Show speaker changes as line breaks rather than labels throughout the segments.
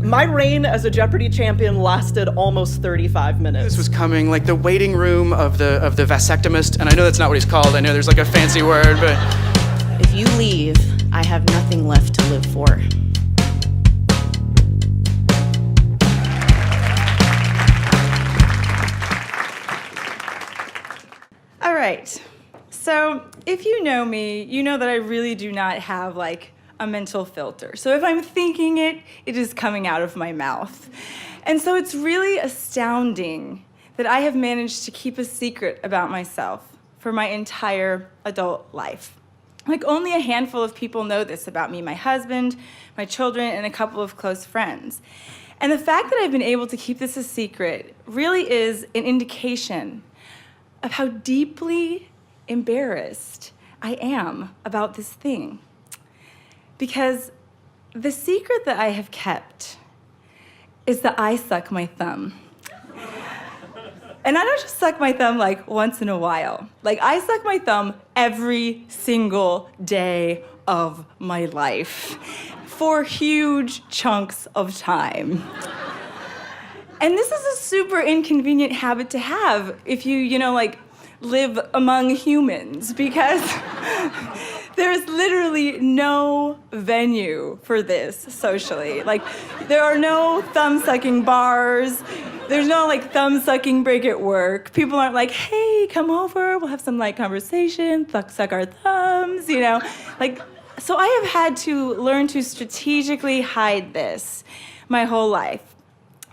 My reign as a Jeopardy champion lasted almost 35 minutes.
This was coming, like the waiting room of the vasectomist, and I know that's not what he's called. I know there's like a fancy word, but...
If you leave, I have nothing left to live for.
All right. So if you know me, you know that I really do not have like a mental filter. So if I'm thinking it, it is coming out of my mouth. And so it's really astounding that I have managed to keep a secret about myself for my entire adult life. Like only a handful of people know this about me, my husband, my children, and a couple of close friends. And the fact that I've been able to keep this a secret really is an indication of how deeply embarrassed I am about this thing. Because the secret that I have kept is that I suck my thumb. And I don't just suck my thumb like once in a while. Like I suck my thumb every single day of my life for huge chunks of time. And this is a super inconvenient habit to have if you like live among humans, because there's literally no venue for this socially. Like, there are no thumb-sucking bars. There's no, like, thumb-sucking break at work. People aren't like, hey, come over, we'll have some light conversation, suck our thumbs, Like, so I have had to learn to strategically hide this my whole life,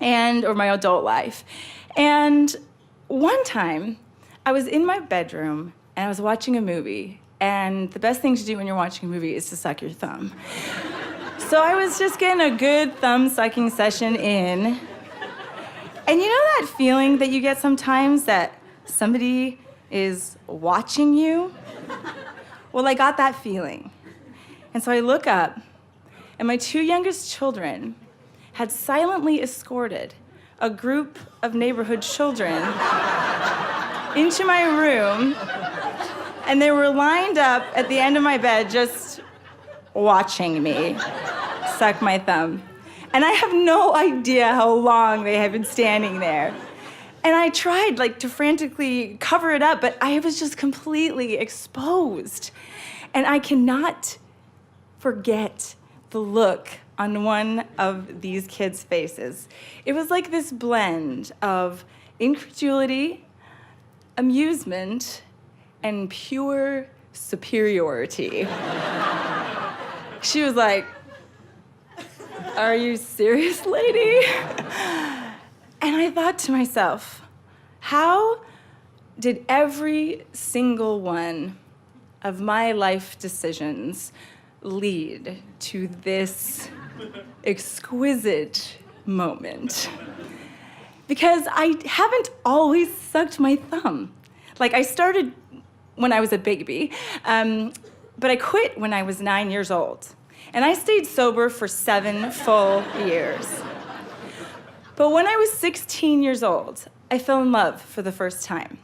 or my adult life. And one time, I was in my bedroom, and I was watching a movie, and the best thing to do when you're watching a movie is to suck your thumb. So I was just getting a good thumb-sucking session in. And you know that feeling that you get sometimes that somebody is watching you? Well, I got that feeling. And so I look up, and my two youngest children had silently escorted a group of neighborhood children into my room, and they were lined up at the end of my bed just watching me suck my thumb. And I have no idea how long they had been standing there. And I tried to frantically cover it up, but I was just completely exposed. And I cannot forget the look on one of these kids' faces. It was like this blend of incredulity, amusement, and pure superiority. She was like, "Are you serious, lady?" And I thought to myself, how did every single one of my life decisions lead to this exquisite moment? Because I haven't always sucked my thumb. Like, I started when I was a baby, but I quit when I was 9 years old. And I stayed sober for 7 full years. But when I was 16 years old, I fell in love for the first time.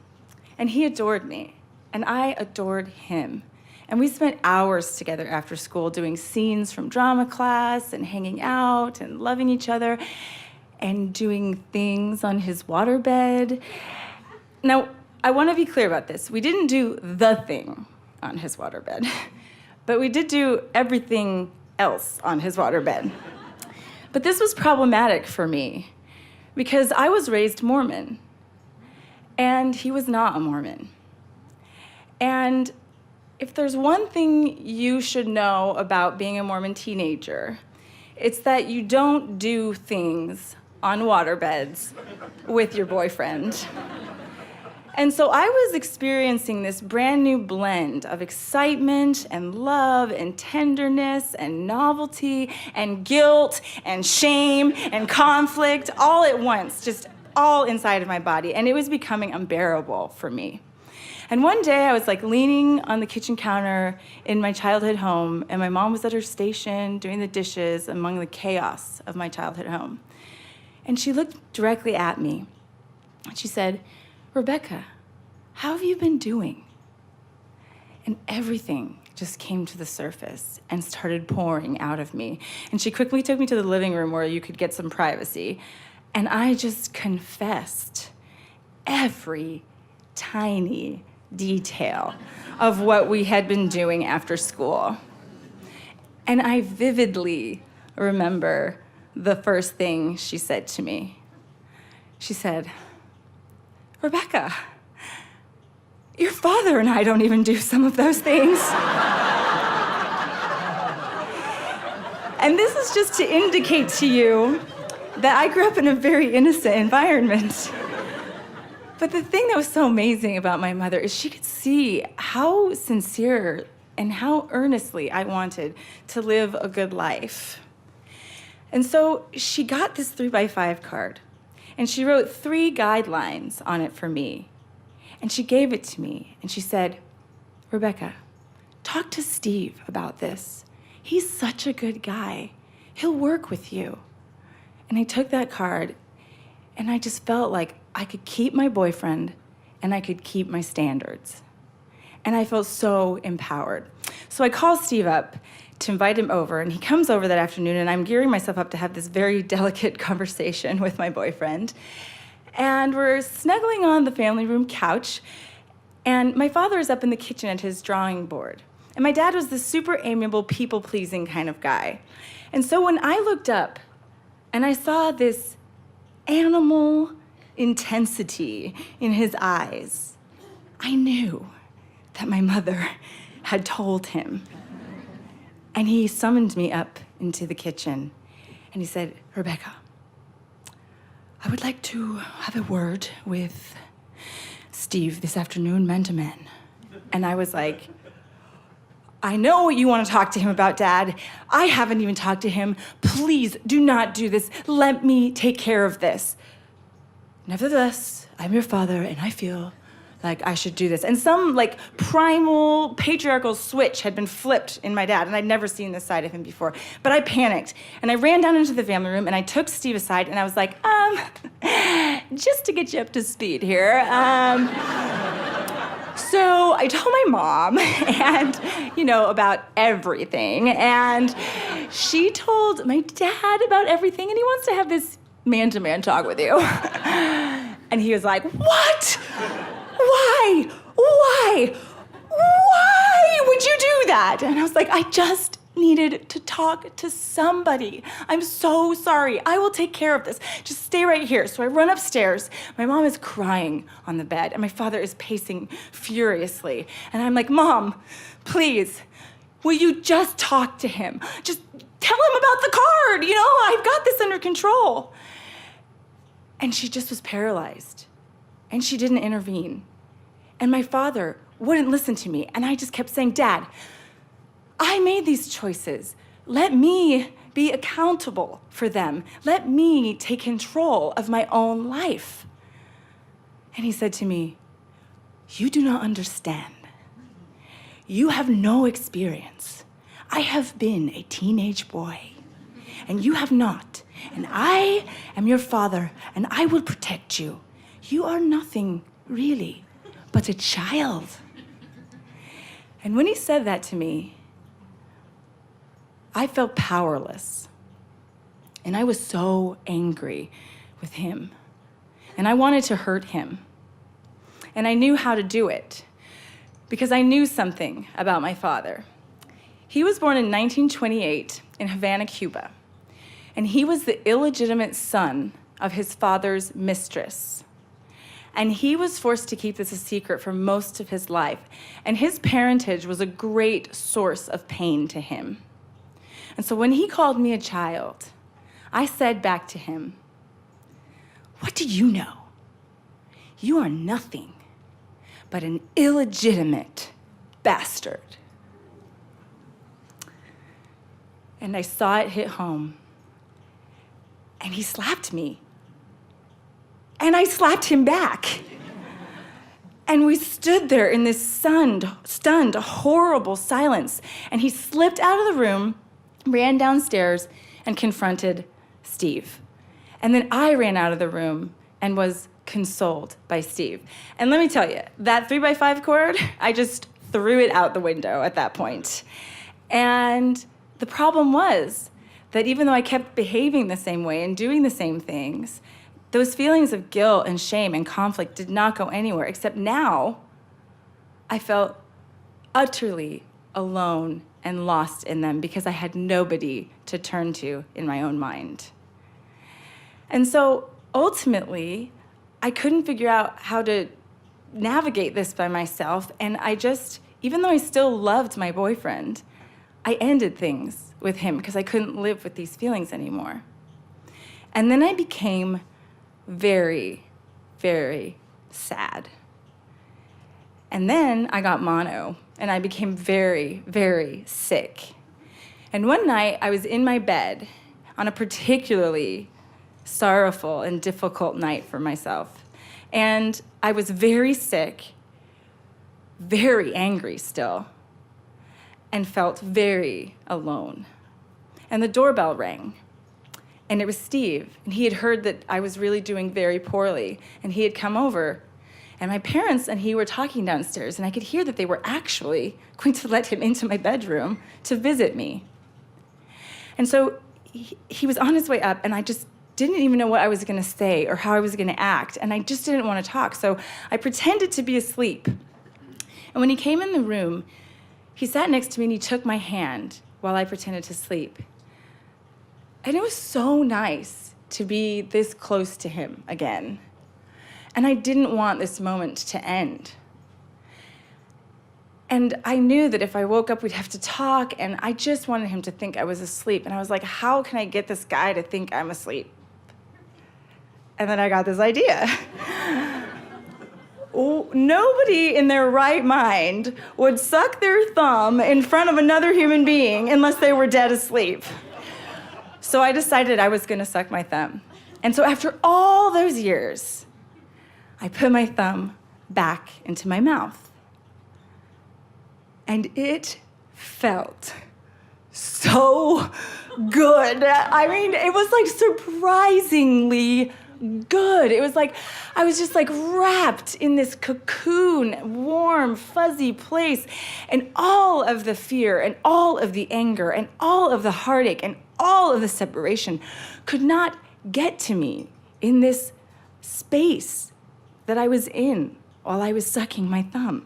And he adored me, and I adored him. And we spent hours together after school doing scenes from drama class and hanging out and loving each other and doing things on his waterbed. Now, I want to be clear about this. We didn't do the thing on his waterbed, but we did do everything else on his waterbed. But this was problematic for me because I was raised Mormon, and he was not a Mormon. And if there's one thing you should know about being a Mormon teenager, it's that you don't do things on waterbeds with your boyfriend. And so I was experiencing this brand new blend of excitement and love and tenderness and novelty and guilt and shame and conflict all at once, just all inside of my body. And it was becoming unbearable for me. And one day I was leaning on the kitchen counter in my childhood home, and my mom was at her station doing the dishes among the chaos of my childhood home. And she looked directly at me. And she said, "Rebekah, how have you been doing?" And everything just came to the surface and started pouring out of me. And she quickly took me to the living room where you could get some privacy. And I just confessed every tiny detail of what we had been doing after school. And I vividly remember the first thing she said to me. She said, "Rebekah, your father and I don't even do some of those things." And this is just to indicate to you that I grew up in a very innocent environment. But the thing that was so amazing about my mother is she could see how sincere and how earnestly I wanted to live a good life. And so she got this 3x5 card, and she wrote 3 guidelines on it for me. And she gave it to me, and she said, "Rebekah, talk to Steve about this. He's such a good guy. He'll work with you." And I took that card, and I just felt like I could keep my boyfriend, and I could keep my standards. And I felt so empowered. So I called Steve up to invite him over, and he comes over that afternoon, and I'm gearing myself up to have this very delicate conversation with my boyfriend. And we're snuggling on the family room couch, and my father is up in the kitchen at his drawing board. And my dad was this super amiable, people-pleasing kind of guy. And so when I looked up, and I saw this animal intensity in his eyes, I knew that my mother had told him. And he summoned me up into the kitchen, and he said, "Rebekah, I would like to have a word with Steve this afternoon, man to man." And I was like, "I know what you want to talk to him about, Dad. I haven't even talked to him. Please do not do this. Let me take care of this. Nevertheless, I'm your father, and I feel like I should do this." And some primal patriarchal switch had been flipped in my dad, and I'd never seen this side of him before. But I panicked, and I ran down into the family room, and I took Steve aside, and I was like, just to get you up to speed here, so I told my mom, and, about everything, and she told my dad about everything, and he wants to have this man-to-man talk with you. And he was like, "What? Why would you do that?" And I was like, "I just needed to talk to somebody. I'm so sorry. I will take care of this. Just stay right here." So I run upstairs. My mom is crying on the bed, and my father is pacing furiously. And I'm like, "Mom, please, will you just talk to him? Just tell him about the card. I've got this under control." And she just was paralyzed, and she didn't intervene. And my father wouldn't listen to me, and I just kept saying, "Dad, I made these choices. Let me be accountable for them. Let me take control of my own life." And he said to me, "You do not understand. You have no experience. I have been a teenage boy, and you have not. And I am your father, and I will protect you. You are nothing, really, but a child." And when he said that to me, I felt powerless. And I was so angry with him. And I wanted to hurt him. And I knew how to do it because I knew something about my father. He was born in 1928 in Havana, Cuba. And he was the illegitimate son of his father's mistress. And he was forced to keep this a secret for most of his life. And his parentage was a great source of pain to him. And so when he called me a child, I said back to him, "What do you know? You are nothing but an illegitimate bastard." And I saw it hit home. And he slapped me. And I slapped him back. And we stood there in this stunned, horrible silence. And he slipped out of the room, ran downstairs, and confronted Steve. And then I ran out of the room and was consoled by Steve. And let me tell you, that 3x5 cord, I just threw it out the window at that point. And the problem was that even though I kept behaving the same way and doing the same things, those feelings of guilt and shame and conflict did not go anywhere, except now I felt utterly alone and lost in them because I had nobody to turn to in my own mind. And so ultimately, I couldn't figure out how to navigate this by myself, and I just, even though I still loved my boyfriend, I ended things with him because I couldn't live with these feelings anymore. And then I became very, very sad. And then I got mono, and I became very, very sick. And one night, I was in my bed on a particularly sorrowful and difficult night for myself. And I was very sick, very angry still, and felt very alone. And the doorbell rang. And it was Steve, and he had heard that I was really doing very poorly, and he had come over. And my parents and he were talking downstairs, and I could hear that they were actually going to let him into my bedroom to visit me. And so he was on his way up, and I just didn't even know what I was going to say or how I was going to act, and I just didn't want to talk. So I pretended to be asleep. And when he came in the room, he sat next to me, and he took my hand while I pretended to sleep. And it was so nice to be this close to him again. And I didn't want this moment to end. And I knew that if I woke up, we'd have to talk, and I just wanted him to think I was asleep. And I was like, how can I get this guy to think I'm asleep? And then I got this idea. Nobody in their right mind would suck their thumb in front of another human being unless they were dead asleep. So I decided I was going to suck my thumb. And so after all those years, I put my thumb back into my mouth. And it felt so good. I mean, it was like surprisingly good. It was like I was just like wrapped in this cocoon, warm, fuzzy place. And all of the fear and all of the anger and all of the heartache and all of the separation could not get to me in this space that I was in while I was sucking my thumb.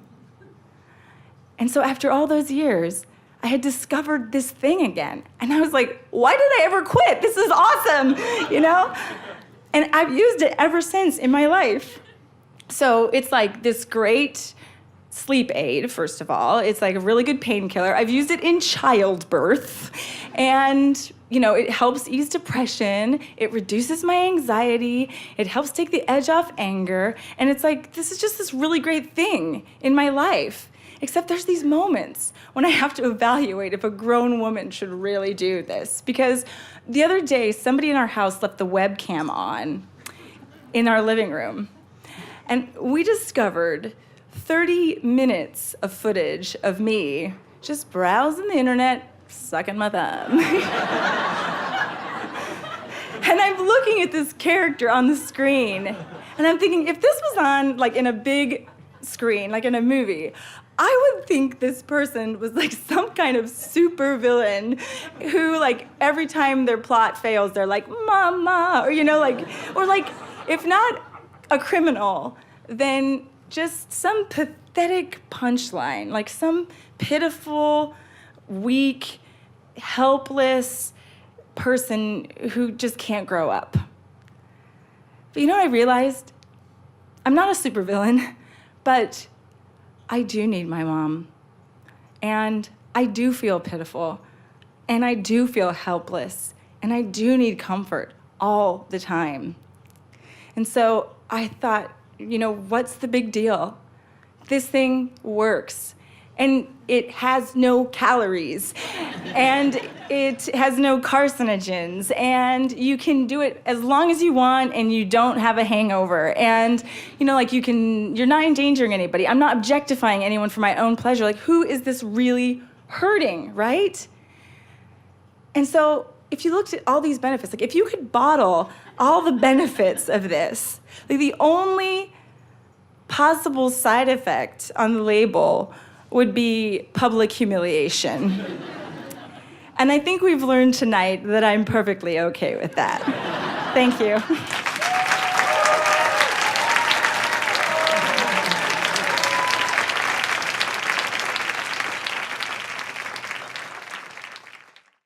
And so after all those years, I had discovered this thing again. And I was like, why did I ever quit? This is awesome, you know? And I've used it ever since in my life. So it's like this great sleep aid, first of all. It's like a really good painkiller. I've used it in childbirth. And, you know, it helps ease depression. It reduces my anxiety. It helps take the edge off anger. And it's like, this is just this really great thing in my life. Except there's these moments when I have to evaluate if a grown woman should really do this. Because the other day, somebody in our house left the webcam on in our living room. And we discovered 30 minutes of footage of me just browsing the internet, sucking my thumb. And I'm looking at this character on the screen, and I'm thinking, if this was on, like, in a big screen, like in a movie, I would think this person was like some kind of super villain who, like, every time their plot fails, they're like, mama, or, you know, like, or like, if not a criminal, then just some pathetic punchline, like some pitiful, weak, helpless person who just can't grow up. But you know what I realized? I'm not a supervillain, but I do need my mom. And I do feel pitiful. And I do feel helpless. And I do need comfort all the time. And so I thought, you know, what's the big deal? This thing works. And it has no calories. And it has no carcinogens. And you can do it as long as you want, and you don't have a hangover. And, you know, like, you're not endangering anybody. I'm not objectifying anyone for my own pleasure. Like, who is this really hurting, right? And so if you looked at all these benefits, like, if you could bottle all the benefits of this, like, the only possible side effect on the label would be public humiliation. And I think we've learned tonight that I'm perfectly okay with that. Thank you.